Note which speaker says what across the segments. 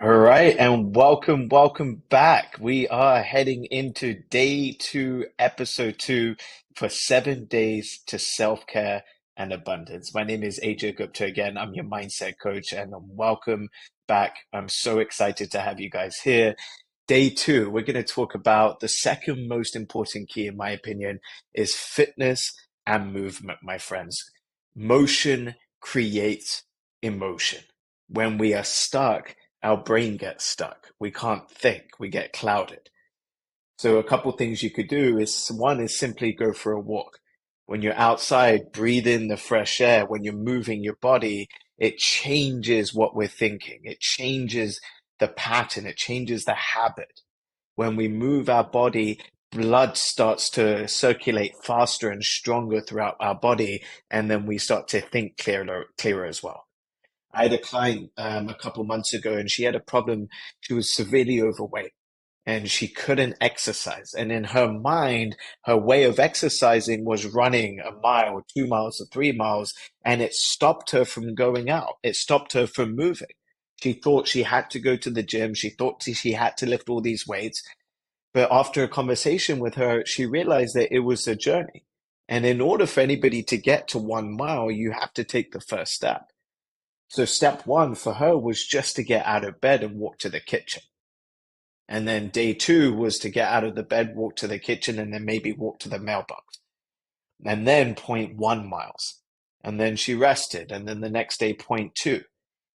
Speaker 1: All right, and welcome back. We are heading into day two, episode two for 7 days to self-care and abundance. My name is AJ Gupta again. I'm your mindset coach, and welcome back. I'm so excited to have you guys here. Day two, we're going to talk about the second most important key, in my opinion, is fitness and movement, my friends. Motion creates emotion. When we are stuck, our brain gets stuck. We can't think, we get clouded. So a couple things you could do is one is simply go for a walk. When you're outside, breathe in the fresh air. When you're moving your body, it changes what we're thinking. It changes the pattern. It changes the habit. When we move our body, blood starts to circulate faster and stronger throughout our body, and then we start to think clearer as well. I had a client a couple months ago, and she had a problem. She was severely overweight and she couldn't exercise. And in her mind, her way of exercising was running a mile, 2 miles, or 3 miles, and it stopped her from going out. It stopped her from moving. She thought she had to go to the gym. She thought she had to lift all these weights. But after a conversation with her, she realized that it was a journey. And in order for anybody to get to 1 mile, you have to take the first step. So step one for her was just to get out of bed and walk to the kitchen. And then day two was to get out of the bed, walk to the kitchen, and then maybe walk to the mailbox. And then 0.1 miles. And then she rested. And then the next day, 0.2.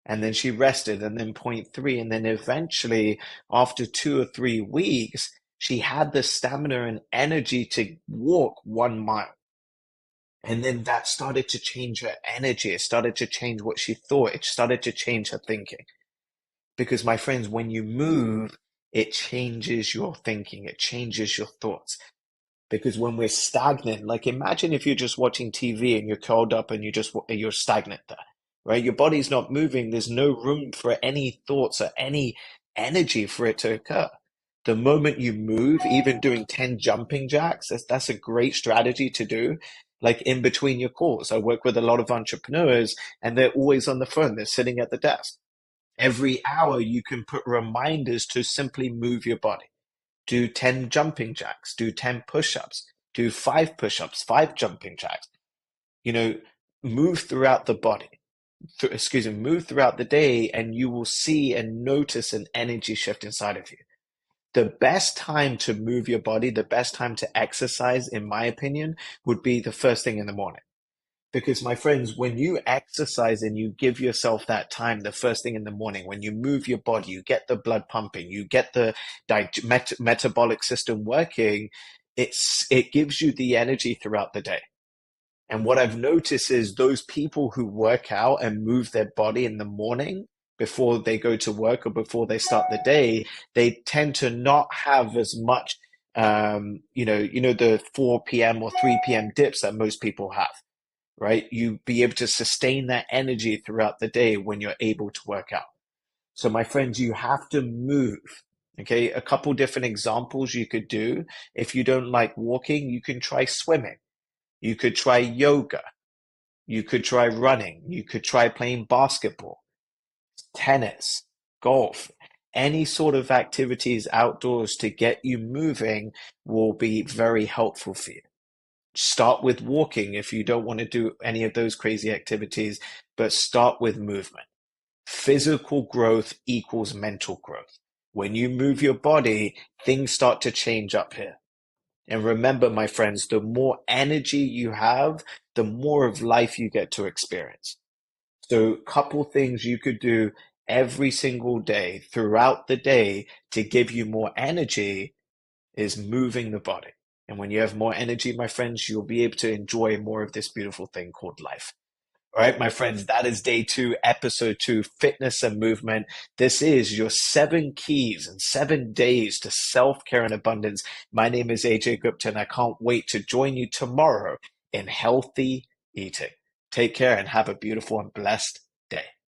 Speaker 1: And then she rested. And then 0.3. And then eventually, after 2 or 3 weeks, she had the stamina and energy to walk 1 mile. And then that started to change her energy. It started to change what she thought. It started to change her thinking. Because, my friends, when you move, it changes your thinking, it changes your thoughts. Because when we're stagnant, like imagine if you're just watching TV and you're curled up and you're stagnant there, right? Your body's not moving. There's no room for any thoughts or any energy for it to occur. The moment you move, even doing 10 jumping jacks, that's a great strategy to do. Like in between your calls, I work with a lot of entrepreneurs and they're always on the phone. They're sitting at the desk. Every hour, you can put reminders to simply move your body. Do 10 jumping jacks, do 10 push ups, do 5 push ups, 5 jumping jacks. You know, move throughout the body. Move throughout the day, and you will see and notice an energy shift inside of you. The best time to move your body, the best time to exercise, in my opinion, would be the first thing in the morning. Because, my friends, when you exercise and you give yourself that time, the first thing in the morning, when you move your body, you get the blood pumping, you get the metabolic system working, it gives you the energy throughout the day. And what I've noticed is those people who work out and move their body in the morning before they go to work or before they start the day, they tend to not have as much, the 4 p.m. or 3 p.m. dips that most people have, right? You be able to sustain that energy throughout the day when you're able to work out. So, my friends, you have to move. Okay, a couple different examples you could do. If you don't like walking, you can try swimming. You could try yoga. You could try running. You could try playing basketball, tennis, golf. Any sort of activities outdoors to get you moving will be very helpful for you. Start with walking if you don't want to do any of those crazy activities, but start with movement. Physical growth equals mental growth. When you move your body, things start to change up here. And remember, my friends, the more energy you have, the more of life you get to experience. So, couple things you could do every single day throughout the day to give you more energy is moving the body. And when you have more energy, my friends, you'll be able to enjoy more of this beautiful thing called life. All right, my friends, that is day two, episode two, fitness and movement. This is your 7 keys and 7 days to self-care and abundance. My name is AJ Gupta, and I can't wait to join you tomorrow in healthy eating. Take care and have a beautiful and blessed